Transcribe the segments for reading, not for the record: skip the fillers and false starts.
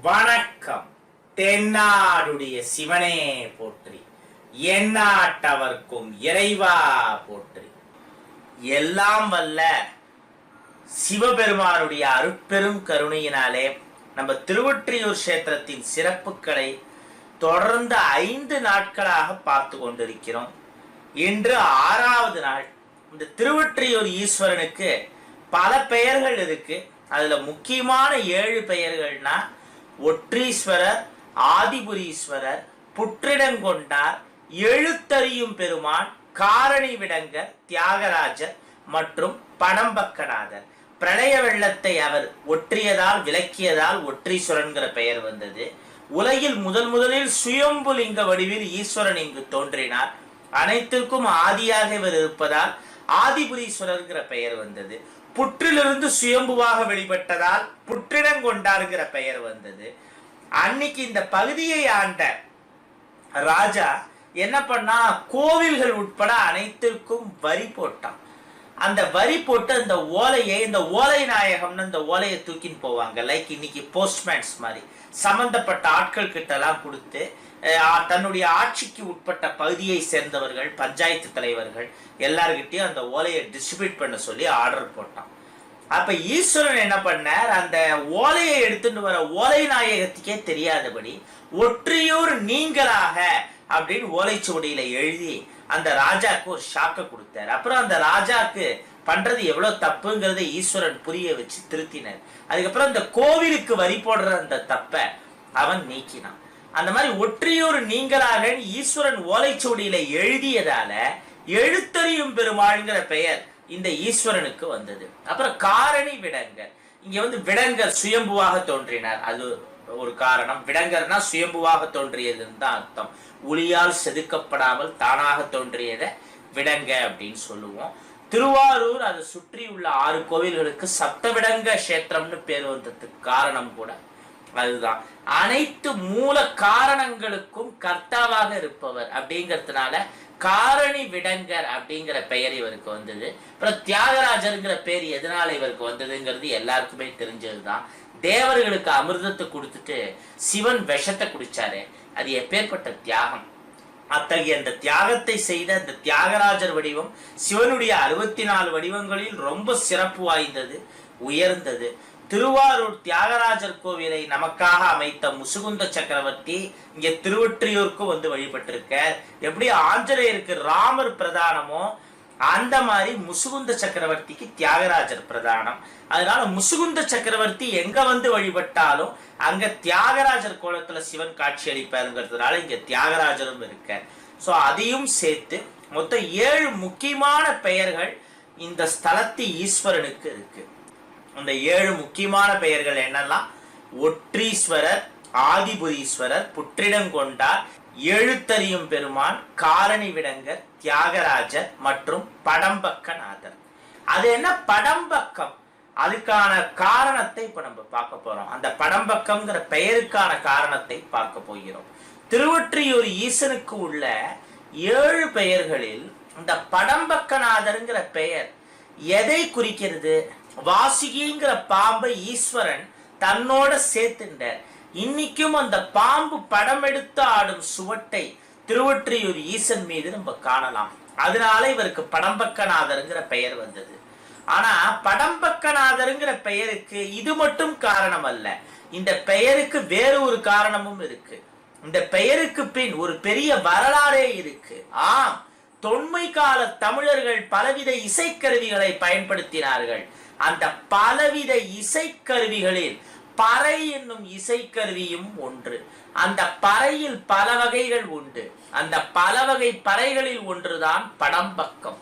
வணக்கம். தென்னாடுடைய சிவனே போற்றி, எந்நாட்டவர்க்கும் இறைவா போற்றி. எல்லாம் வல்ல சிவபெருமானுடைய அருட்பெரும் கருணையினாலே நம்ம திருவொற்றியூர் கஷேத்திரத்தின் சிறப்புகளை தொடர்ந்து 5 நாட்களாக பார்த்து கொண்டிருக்கிறோம். இன்று 6வது நாள். இந்த திருவொற்றியூர் ஈஸ்வரனுக்கு பல பெயர்கள் இருக்கு. அதுல முக்கியமான 7 பெயர்கள்னா ஒற்றீஸ்வரர், ஆதிபுரீஸ்வரர், புற்றிடங்கொண்டார், எழுத்தறியும் பெருமான், காரணி விடங்கர், தியாகராஜர் மற்றும் படம்பக்கநாதர். பிரளய வெள்ளத்தை அவர் ஒற்றியதால் விளக்கியதால் ஒற்றீஸ்வரன்கிற பெயர் வந்தது. உலகில் முதலில் சுயம்பு லிங்க வடிவில் ஈஸ்வரன் இங்கு தோன்றினார். அனைத்திற்கும் ஆதியாக இவர் இருப்பதால் ஆதிபுரீஸ்வரர்கிற பெயர் வந்தது. புற்றிலிருந்து சுயம்புவாக வெளிப்பட்டதால் புற்றிடங்கொண்டாருங்கிற பெயர் வந்தது. அன்னைக்கு இந்த பகுதியை ஆண்ட ராஜா என்ன பண்ணா, கோவில்கள் உட்பட அனைத்திற்கும் வரி போட்டான். அந்த வரி போட்டு அந்த ஓலையை, இந்த ஓலை நாயகம்னு இந்த ஓலையை தூக்கின்னு போவாங்க. லைக் இன்னைக்கு போஸ்ட்மேன்ஸ் மாதிரி சம்பந்தப்பட்ட ஆட்கள் கிட்ட எல்லாம் கொடுத்து தன்னுடைய ஆட்சிக்கு உட்பட்ட பகுதியை சேர்ந்தவர்கள், பஞ்சாயத்து தலைவர்கள் எல்லார்கிட்டையும் அந்த ஓலையை டிஸ்ட்ரிபியூட் பண்ண சொல்லி ஆர்டர் போட்டான். அப்ப ஈஸ்வரன் என்ன பண்ணார், அந்த ஓலையை எடுத்துட்டு வர ஓலை நாயகத்துக்கே தெரியாதபடி ஒற்றியூர் நீங்களாக அப்படின்னு ஓலைச்சுவடியில எழுதி அந்த ராஜாக்கு ஒரு ஷாக்கை கொடுத்தார். அப்புறம் அந்த ராஜாக்கு பண்றது எவ்வளவு தப்புங்கிறத ஈஸ்வரன் புரிய வச்சு திருத்தினார். அதுக்கப்புறம் அந்த கோவிலுக்கு வரி போடுற அந்த தப்பை அவன் நீக்கினான். அந்த மாதிரி ஒற்றியூர் நீங்களாக ஈஸ்வரன் ஓலைச்சுவடியில எழுதியதால எழுத்தறியும் பெருமாள்ங்கிற பெயர் இந்த ஈஸ்வரனுக்கு வந்தது. அப்புறம் காரணி விடங்கர், இங்க விடங்கர் சுயம்புவாக தோன்றினார், அது ஒரு காரணம். விடங்கர்னா சுயம்புவாக தோன்றியதுன்னு தான் அர்த்தம். ஒளியால் செதுக்கப்படாமல் தானாக தோன்றியதை விடங்க அப்படின்னு சொல்லுவோம். திருவாரூர் அதை சுற்றி உள்ள 6 கோவில்களுக்கு சப்தவிடங்க கஷேத்திரம்னு பேர் வந்ததுக்கு காரணம் கூட அதுதான். அனைத்து மூல காரணங்களுக்கும் கர்த்தாவாக இருப்பவர் அப்படிங்கிறதுனால காரணி விடங்கர் அப்படிங்கிற பெயர் இவருக்கு வந்தது. அப்புறம் தியாகராஜருங்கிற பேர் எதனால இவருக்கு வந்ததுங்கிறது எல்லாருக்குமே தெரிஞ்சதுதான். தேவர்களுக்கு அமிர்தத்தை கொடுத்துட்டு சிவன் விஷத்தை குடிச்சாரு. அது எப்பேற்பட்ட தியாகம்! அத்தகைய அந்த தியாகத்தை செய்த அந்த தியாகராஜர் வடிவம் சிவனுடைய 64 வடிவங்களில் ரொம்ப சிறப்பு வாய்ந்தது, உயர்ந்தது. திருவாரூர் தியாகராஜர் கோவிலை நமக்காக அமைத்த முசுகுந்த சக்கரவர்த்தி இங்க திருவொற்றியூருக்கு வழிபட்டிருக்க. எப்படி ஆஞ்சநேயருக்கு ராமர் பிரதானமோ அந்த மாதிரி முசுகுந்த சக்கரவர்த்திக்கு தியாகராஜர் பிரதானம். அதனால முசுகுந்த சக்கரவர்த்தி எங்க வழிபட்டாலும் அங்க தியாகராஜர் கோலத்துல சிவன் காட்சி அளிப்பாருங்கிறதுனால இங்க தியாகராஜரும் இருக்க. சோ அதையும் சேர்த்து மொத்தம் 7 முக்கியமான பெயர்கள் இந்த ஸ்தலத்து ஈஸ்வரனுக்கு இருக்கு. அந்த 7 முக்கியமான பெயர்கள் என்னெல்லாம்: ஒற்றீஸ்வரர், ஆதிபுரீஸ்வரர், புற்றிடங்கொண்டார், எழுத்தறியும் பெருமான், காரணி விடங்கர், தியாகராஜர் மற்றும் படம்பக்கநாதர். அது என்ன படம்பக்கம்? அதுக்கான காரணத்தை இப்ப நம்ம பார்க்க போறோம். அந்த படம்பக்கம்ங்கிற பெயருக்கான காரணத்தை பார்க்க போகிறோம். திருவொற்றியூர் ஈசனுக்கு உள்ள 7 பெயர்களில் இந்த படம்பக்கநாதருங்கிற பெயர் எதை குறிக்கிறது? வாசுகிங்கிற பாம்பை ஈஸ்வரன் தன்னோட சேர்த்துட்டார். இன்னைக்கும் அந்த பாம்பு படம் எடுத்து ஆடும் சுவட்டை திருவொற்றியூர் ஈசன் மீது நம்ம காணலாம். அதனால இவருக்கு படம்பக்கநாதருங்கிற பெயர் வந்தது. ஆனா படம்பக்கநாதருங்கிற பெயருக்கு இது மட்டும் காரணம் அல்ல. இந்த பெயருக்கு வேறு ஒரு காரணமும் இருக்கு. இந்த பெயருக்கு பின் ஒரு பெரிய வரலாறே இருக்கு. ஆம், தொன்மை கால தமிழர்கள் பலவித இசைக்கருவிகளை பயன்படுத்தினார்கள். அந்த பலவித இசைக்கருவிகளில் பறை என்னும் இசைக்கருவியும் ஒன்று. அந்த பறையில் பல வகைகள் உண்டு. அந்த பல வகை பறைகளில் ஒன்றுதான் படம்பக்கம்.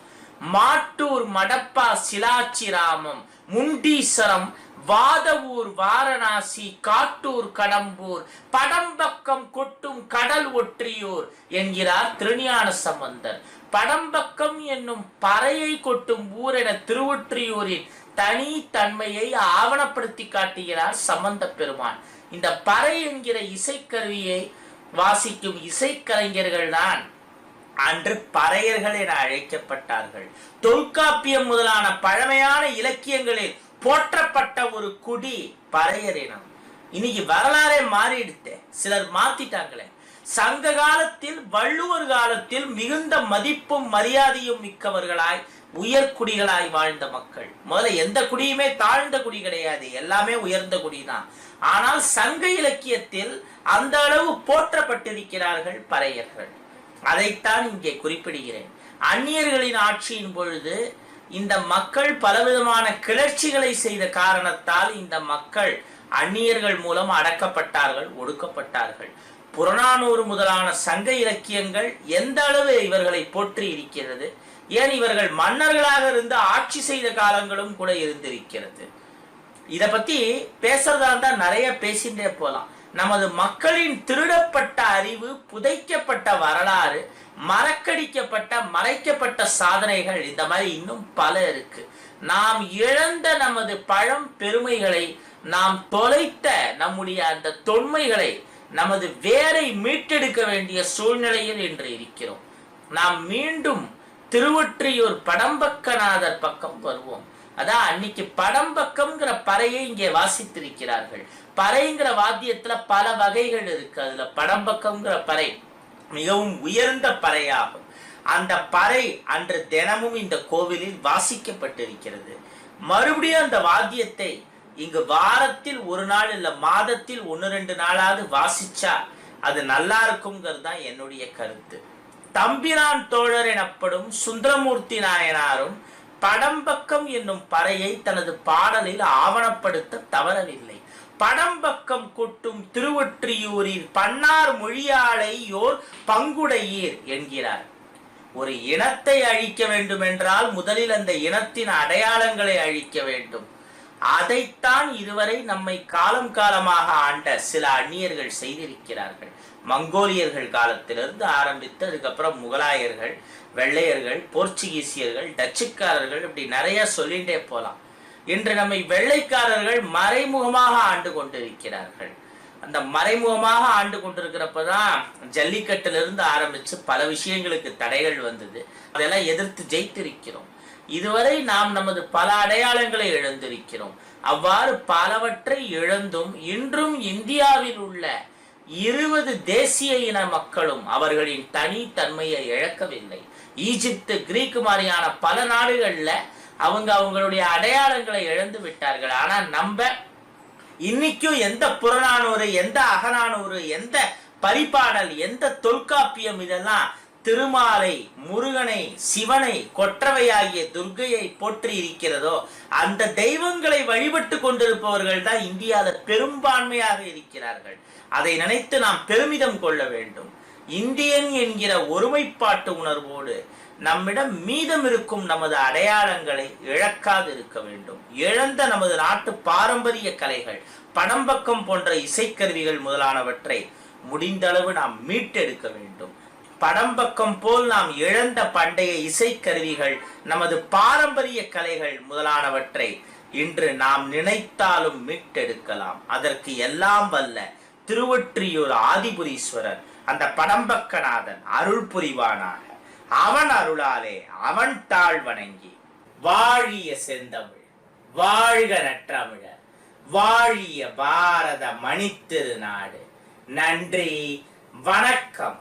மாட்டூர், மடப்பா, சிலாச்சிராமம், முண்டீஸ்வரம், வாதவூர், வாரணாசி, காட்டூர், கடம்பூர், படம்பக்கம் கொட்டும் கடல் ஒற்றியூர் என்கிறார் திருஞான சம்பந்தர். படம்பக்கம் என்னும் பறையை கொட்டும் ஊர் என திருவொற்றியூரின் தனி தன்மையை ஆவணப்படுத்தி காட்டுகிறார் சம்பந்த பெருமான். இந்த பறை என்கிற இசைக்கருவியை வாசிக்கும் இசைக்கலைஞர்கள் தான் அன்று பறையர்கள் என அழைக்கப்பட்டார்கள். தொல்காப்பியம் முதலான பழமையான இலக்கியங்களில் போற்றப்பட்ட ஒரு குடி பறையரினம். இன்னைக்கு வரலாறே மாறிடுத்தே, சிலர் மாத்திட்டாங்களே. சங்க காலத்தில் வள்ளுவர் காலத்தில் மிகுந்த மதிப்பும் மரியாதையும் மிக்கவர்களாய் உயர்குடிகளாய் வாழ்ந்த மக்கள். முதல்ல எந்த குடியுமே தாழ்ந்த குடி கிடையாது, எல்லாமே உயர்ந்த குடிதான். ஆனால் சங்க இலக்கியத்தில் அந்த அளவு போற்றப்பட்டிருக்கிறார்கள் பறையர்கள். அதைத்தான் இங்கே குறிப்பிடுகிறேன். அந்நியர்களின் ஆட்சியின் பொழுது இந்த மக்கள் பலவிதமான கிளர்ச்சிகளை செய்த காரணத்தால் இந்த மக்கள் அந்நியர்கள் மூலம் அடக்கப்பட்டார்கள், ஒடுக்கப்பட்டார்கள். புறநானூறு முதலான சங்க இலக்கியங்கள் எந்த அளவு இவர்களை போற்றி இருக்கிறது, ஏன் இவர்கள் மன்னர்களாக இருந்து ஆட்சி செய்த காலங்களும் கூட இருந்திருக்கிறது. இத பத்தி பேசுறதா இருந்தா நிறைய பேசிட்டே போலாம். நமது மக்களின் திருடப்பட்ட அறிவு, புதைக்கப்பட்ட வரலாறு, மறக்கடிக்கப்பட்ட மறைக்கப்பட்ட சாதனைகள், இந்த மாதிரி இன்னும் பல இருக்கு. நாம் இழந்த நமது பழம் பெருமைகளை, நாம் தொலைத்த நம்முடைய அந்த தொன்மைகளை, நமது வேரை மீட்டெடுக்க வேண்டிய சூழ்நிலையில் இன்று இருக்கிறோம். நாம் மீண்டும் திருவொற்றியூர் படம்பக்கநாதர் பக்கம் வருவோம். அதான் அன்னைக்கு படம்பக்கம்ங்கிற பறையை இங்கே வாசித்திருக்கிறார்கள். பறைங்கிற வாத்தியத்துல பல வகைகள் இருக்கு. அதுல படம்பக்கம்ங்கிற பறை மிகவும் உயர்ந்த பறையாகும். அந்த பறை அன்று தினமும் இந்த கோவிலில் வாசிக்கப்பட்டிருக்கிறது. மறுபடியும் அந்த வாத்தியத்தை இங்கு வாரத்தில் ஒரு நாள் இல்ல மாதத்தில் 1-2 நாளாவது வாசிச்சா அது நல்லா இருக்குங்கிறது தான் என்னுடைய கருத்து. தம்பிரான் தோழர் எனப்படும் சுந்தரமூர்த்தி நாயனாரும் படம்பக்கம் என்னும் பறையை தனது பாடலில் ஆவணப்படுத்த தவறவில்லை. படம்பக்கம் கொட்டும் திருவொற்றியூரில் பன்னார் மொழியாளை யோர் பங்குடையீர் என்கிறார். ஒரு இனத்தை அழிக்க வேண்டும் என்றால் முதலில் அந்த இனத்தின் அடையாளங்களை அழிக்க வேண்டும். அதைத்தான் இதுவரை நம்மை காலம் காலமாக ஆண்ட சில அந்நியர்கள் செய்திருக்கிறார்கள். மங்கோலியர்கள் காலத்திலிருந்து ஆரம்பித்து அதுக்கப்புறம் முகலாயர்கள், வெள்ளையர்கள், போர்ச்சுகீசியர்கள், டச்சுக்காரர்கள், இப்படி நிறைய சொல்லிட்டே போலாம். இன்று நம்மை வெள்ளைக்காரர்கள் மறைமுகமாக ஆண்டு கொண்டிருக்கிறார்கள். அந்த மறைமுகமாக ஆண்டு கொண்டிருக்கிறப்பதான் ஜல்லிக்கட்டிலிருந்து ஆரம்பிச்சு பல விஷயங்களுக்கு தடைகள் வந்தது. அதெல்லாம் எதிர்த்து ஜெயித்திருக்கிறோம். இதுவரை நாம் நமது பல அடையாளங்களை இழந்திருக்கிறோம். அவ்வாறு பலவற்றை இழந்தும் இன்றும் இந்தியாவில் உள்ள 20 தேசிய இன மக்களும் அவர்களின் தனி தன்மையை இழக்கவில்லை. ஈஜிப்து, கிரீக் மாதிரியான பல நாடுகள்ல அவங்களுடைய அடையாளங்களை இழந்து விட்டார்கள். ஆனா நம்ம இன்னைக்கும் எந்த புறநானூறு, எந்த அகநானூறு, எந்த பரிபாடல், எந்த தொல்காப்பியம், இதெல்லாம் திருமாலை, முருகனை, சிவனை, கொற்றவையாகிய துர்க்கையை போற்றி இருக்கிறதோ அந்த தெய்வங்களை வழிபட்டு கொண்டிருப்பவர்கள் தான் இந்தியாவில் பெரும்பான்மையாக இருக்கிறார்கள். அதை நினைத்து நாம் பெருமிதம் கொள்ள வேண்டும். இந்தியன் என்கிற ஒருமைப்பாட்டு உணர்வோடு நம்மிடம் மீதம் இருக்கும் நமது அடையாளங்களை இழக்காது இருக்க வேண்டும். இழந்த நமது நாட்டு பாரம்பரிய கலைகள், படம்பக்கம் போன்ற இசைக்கருவிகள் முதலானவற்றை முடிந்தளவு நாம் மீட்டெடுக்க வேண்டும். படம்பக்கம் போல் நாம் இழந்த பண்டைய இசைக்கருவிகள், நமது பாரம்பரிய கலைகள் முதலானவற்றை இன்று நாம் நினைத்தாலும் மீட்டெடுக்கலாம். அதற்கு எல்லாம் வல்ல திருவொற்றியூர் ஆதிபுரீஸ்வரர், அந்த படம்பக்கநாதன் அருள் புரிவானாக. அவன் அருளாலே அவன் தாழ் வணங்கி வாழிய செந்தமிழ், வாழ்க நற்றமிழர், வாழிய பாரத மணித்திரு நாடு. நன்றி, வணக்கம்.